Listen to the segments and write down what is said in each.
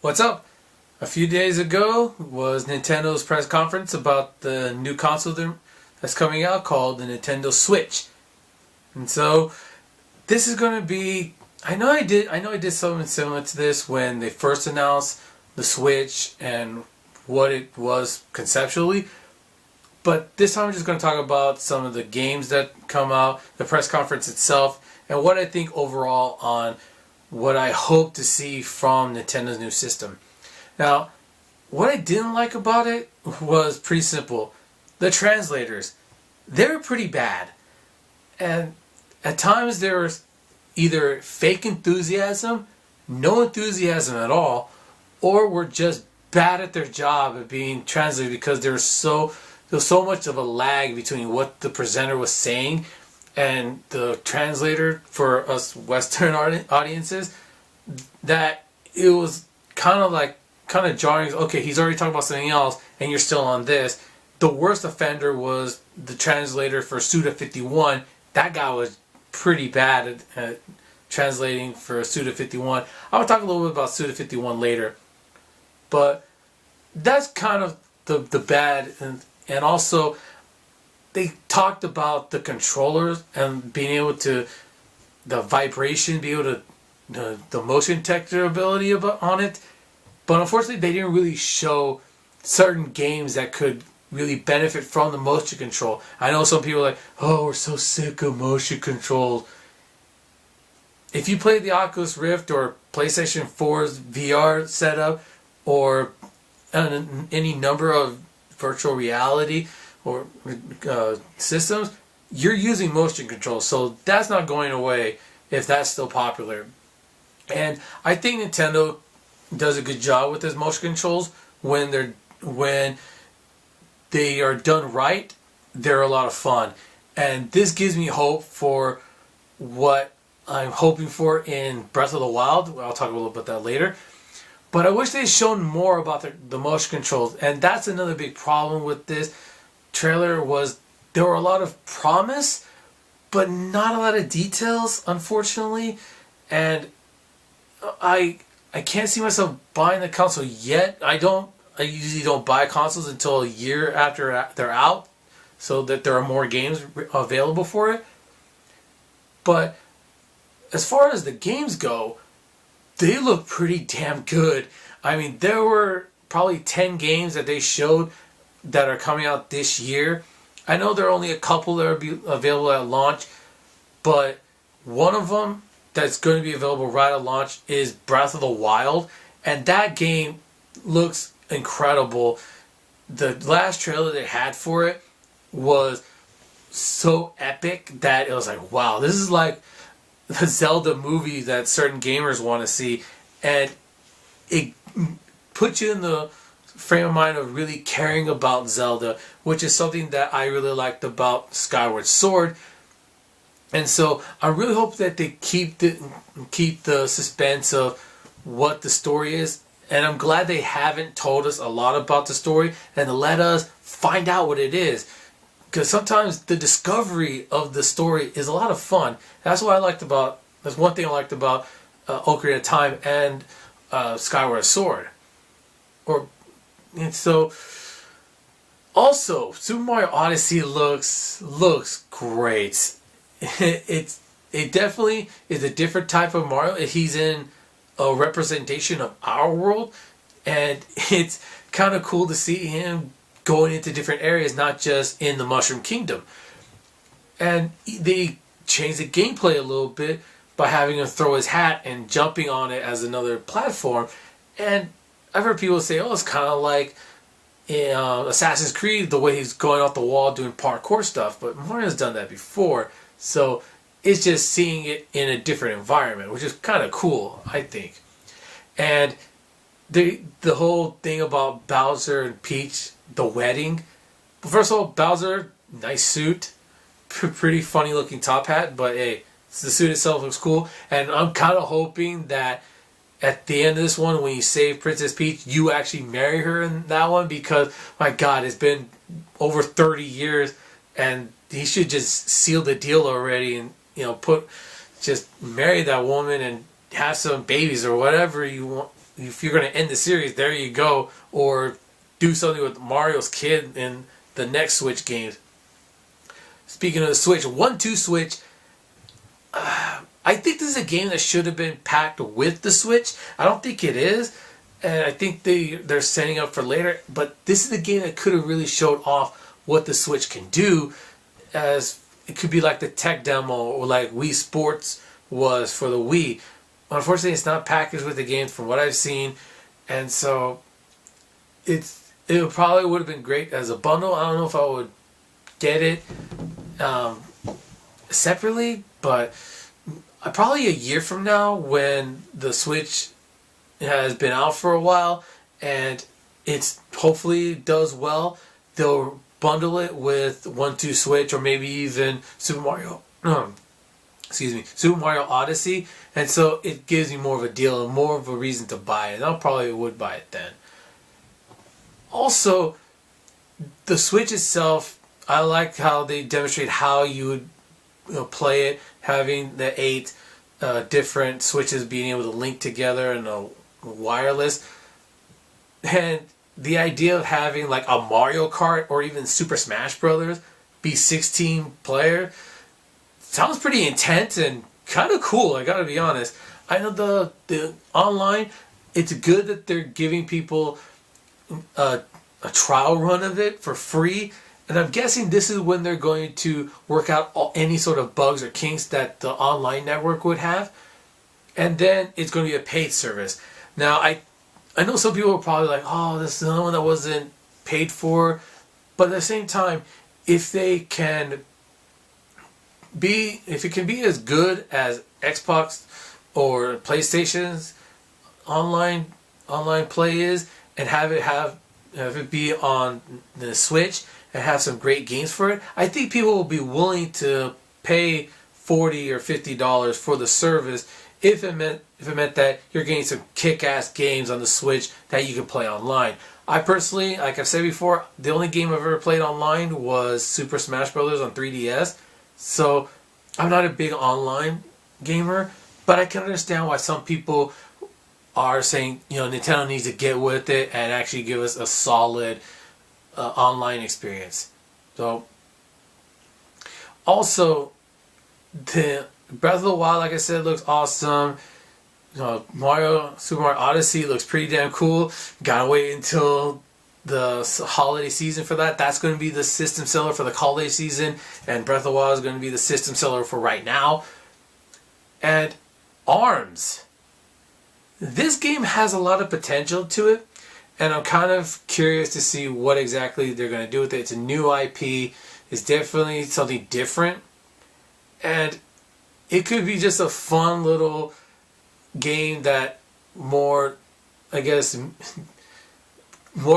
What's up? A few days ago was Nintendo's press conference about the new console that's coming out called the Nintendo Switch. And so this is going to be I know I did something similar to this when they first announced the Switch and what it was conceptually. But this time I'm just going to talk about some of the games that come out, the press conference itself, and what I think overall on what I hope to see from Nintendo's new system. Now, what I didn't like about it was pretty simple. The translators, they were pretty bad. And at times there was either fake enthusiasm, no enthusiasm at all, or were just bad at their job at being translated because there was so much of a lag between what the presenter was saying and the translator for us Western audiences that it was kind of jarring. Okay, he's already talking about something else and you're still on this. The worst offender was the translator for Suda51. That guy was pretty bad at translating for Suda51. I will talk a little bit about Suda51 later. But that's kind of the bad. And also, they talked about the controllers and being able to, the vibration, be able to, the motion detector ability on it. But unfortunately, they didn't really show certain games that could really benefit from the motion control. I know some people are like, oh, we're so sick of motion controls. If you play the Oculus Rift or PlayStation 4's VR setup or any number of virtual reality or systems, you're using motion control. So that's not going away if that's still popular. And I think Nintendo does a good job with those motion controls when they are done right. They're a lot of fun, and this gives me hope for what I'm hoping for in Breath of the Wild. I'll talk a little about that later. But I wish they'd shown more about the motion controls, and that's another big problem with this trailer was there were a lot of promise, but not a lot of details, unfortunately. And I can't see myself buying the console yet. I usually don't buy consoles until a year after they're out, so that there are more games available for it. But as far as the games go, they look pretty damn good. I mean, there were probably 10 games that they showed that are coming out this year. I know there are only a couple that are available at launch, but one of them that's going to be available right at launch is Breath of the Wild, and that game looks incredible. The last trailer they had for it was so epic that it was like, wow, this is like the Zelda movie that certain gamers want to see, and it puts you in the frame of mind of really caring about Zelda, which is something that I really liked about Skyward Sword. And so I really hope that they keep the suspense of what the story is. And I'm glad they haven't told us a lot about the story and to let us find out what it is. Because sometimes the discovery of the story is a lot of fun. That's one thing I liked about Ocarina of Time and Skyward Sword. And so, also, Super Mario Odyssey looks great. It definitely is a different type of Mario. He's in a representation of our world, and it's kind of cool to see him going into different areas, not just in the Mushroom Kingdom. And they changed the gameplay a little bit by having him throw his hat and jumping on it as another platform. And I've heard people say, oh, it's kind of like in Assassin's Creed, the way he's going off the wall doing parkour stuff. But Mario's done that before, so it's just seeing it in a different environment, which is kind of cool, I think. And the whole thing about Bowser and Peach, the wedding. First of all, Bowser, nice suit, pretty funny looking top hat, but hey, the suit itself looks cool. And I'm kind of hoping that at the end of this one, when you save Princess Peach, you actually marry her in that one, because my God, it's been over 30 years and he should just seal the deal already and just marry that woman and have some babies or whatever you want if you're going to end the series, there you go. Or do something with Mario's kid in the next Switch games. Speaking of the Switch, 1-2 Switch. I think this is a game that should have been packed with the Switch. I don't think it is. And I think they're setting up for later. But this is a game that could have really showed off what the Switch can do. As it could be like the tech demo or like Wii Sports was for the Wii. Unfortunately, it's not packaged with the game from what I've seen. And so it probably would have been great as a bundle. I don't know if I would get it separately. But probably a year from now when the Switch has been out for a while and it's hopefully does well, they'll bundle it with 1-2 Switch or maybe even Super Mario Odyssey, and so it gives me more of a deal and more of a reason to buy it. And I probably would buy it then. Also, the Switch itself, I like how they demonstrate how you would play it, having the 8 different switches being able to link together and a wireless, and the idea of having like a Mario Kart or even Super Smash Brothers be 16 player sounds pretty intense and kind of cool. I gotta be honest. I know the online, it's good that they're giving people a trial run of it for free. And I'm guessing this is when they're going to work out any sort of bugs or kinks that the online network would have. And then it's going to be a paid service. Now, I know some people are probably like, oh, this is another one that wasn't paid for. But at the same time, if it can be as good as Xbox or PlayStation's online play is, and have it be on the Switch, and have some great games for it, I think people will be willing to pay $40 or $50 for the service if it meant that you're getting some kick-ass games on the Switch that you can play online. I personally, like I've said before, the only game I've ever played online was Super Smash Bros. On 3DS. So I'm not a big online gamer, but I can understand why some people are saying, Nintendo needs to get with it and actually give us a solid online experience. So, also, the Breath of the Wild, like I said, looks awesome. Super Mario Odyssey looks pretty damn cool. Gotta wait until the holiday season for that. That's going to be the system seller for the holiday season, and Breath of the Wild is going to be the system seller for right now. And ARMS. This game has a lot of potential to it. And I'm kind of curious to see what exactly they're going to do with it. It's a new IP. It's definitely something different. And it could be just a fun little game that more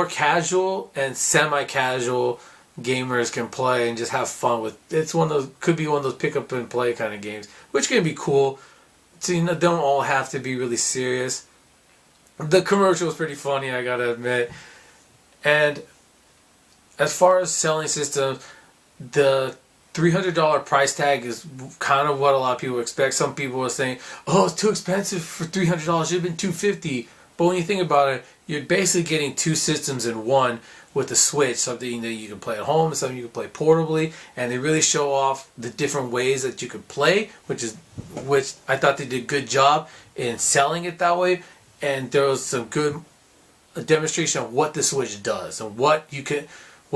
casual and semi-casual gamers can play and just have fun with. It's could be one of those pick up and play kind of games, which can be cool. So, don't all have to be really serious. The commercial was pretty funny, I gotta admit. And as far as selling systems, the $300 price tag is kind of what a lot of people expect. Some people are saying, oh, it's too expensive for $300, it should have been $250. But when you think about it, you're basically getting 2 systems in one with the Switch, something that you can play at home and something you can play portably, and they really show off the different ways that you could play, which I thought they did a good job in selling it that way. And there was some good demonstration of what the Switch does and what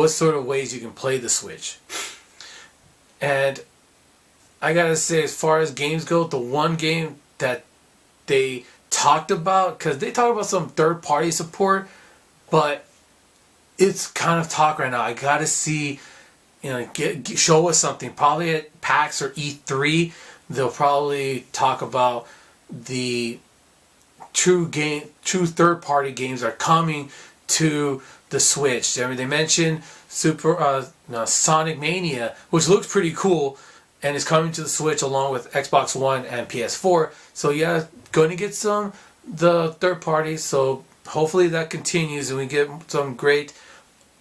sort of ways you can play the Switch. And I gotta say, as far as games go, the one game that they talked about, because they talked about some third-party support, but it's kind of talk right now. I gotta see, show us something. Probably at PAX or E3, they'll probably talk about the true third-party games are coming to the Switch. I mean, they mentioned Sonic Mania, which looks pretty cool, and is coming to the Switch along with Xbox One and PS4. So yeah, going to get the third party. So hopefully that continues and we get some great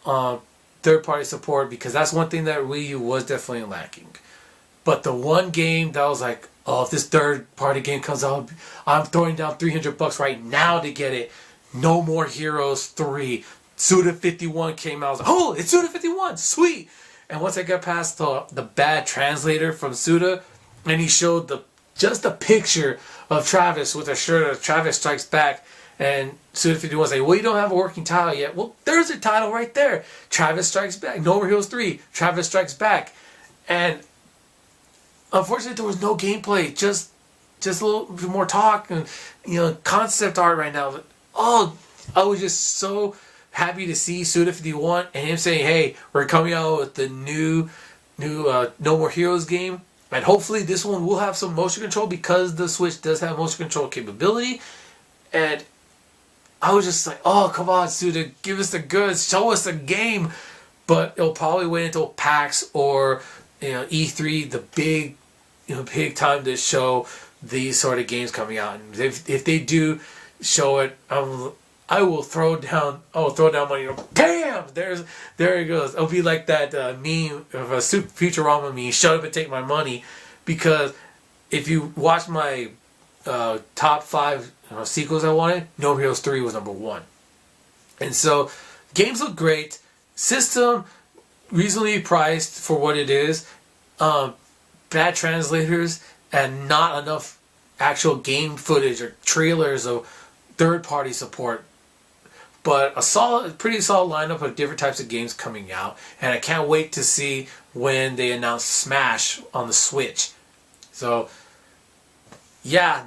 third party support, because that's one thing that Wii U was definitely lacking. But the one game that was like, oh, if this third-party game comes out, I'm throwing down $300 right now to get it. No More Heroes 3. Suda51 came out. I was like, oh, it's Suda51. Sweet. And once I got past the bad translator from Suda, and he showed just a picture of Travis with a shirt of Travis Strikes Back, and Suda51 was like, well, you don't have a working title yet. Well, there's a title right there. Travis Strikes Back. No More Heroes 3. Travis Strikes Back. And unfortunately, there was no gameplay. Just a little bit more talk and, concept art right now. Oh, I was just so happy to see Suda51 and him saying, hey, we're coming out with the new No More Heroes game. And hopefully this one will have some motion control because the Switch does have motion control capability. And I was just like, oh, come on, Suda, give us the goods, show us a game. But it'll probably wait until PAX or E3, the big time to show these sort of games coming out. And if they do show it, I will throw down money. Bam! There it goes. It'll be like that meme of a Futurama meme. Shut up and take my money. Because if you watch my top 5 sequels I wanted, No More Heroes 3 was number 1. And so games look great. System reasonably priced for what it is. Bad translators and not enough actual game footage or trailers of third-party support. But a pretty solid lineup of different types of games coming out, and I can't wait to see when they announce Smash on the Switch. So, yeah,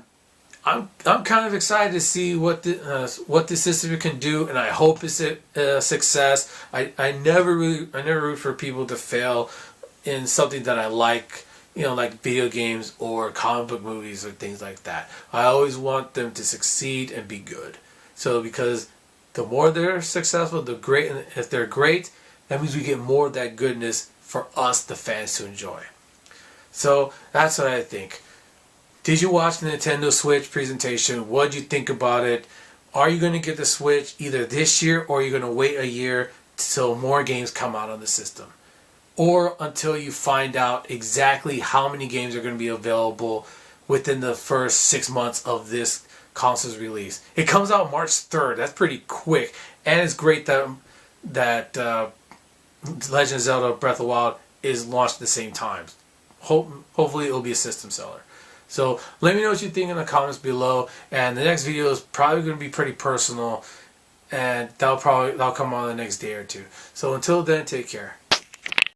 I'm kind of excited to see what the system can do, and I hope it's a success. I never root for people to fail in something that I like. Like video games or comic book movies or things like that. I always want them to succeed and be good. So because the more they're successful, the great. And if they're great, that means we get more of that goodness for us, the fans, to enjoy. So that's what I think. Did you watch the Nintendo Switch presentation? What did you think about it? Are you going to get the Switch either this year or are you going to wait a year till more games come out on the system? Or until you find out exactly how many games are going to be available within the first 6 months of this console's release. It comes out March 3rd. That's pretty quick. And it's great that Legend of Zelda Breath of the Wild is launched at the same time. Hopefully it'll be a system seller. So let me know what you think in the comments below. And the next video is probably going to be pretty personal. And that'll come on the next day or two. So until then, take care.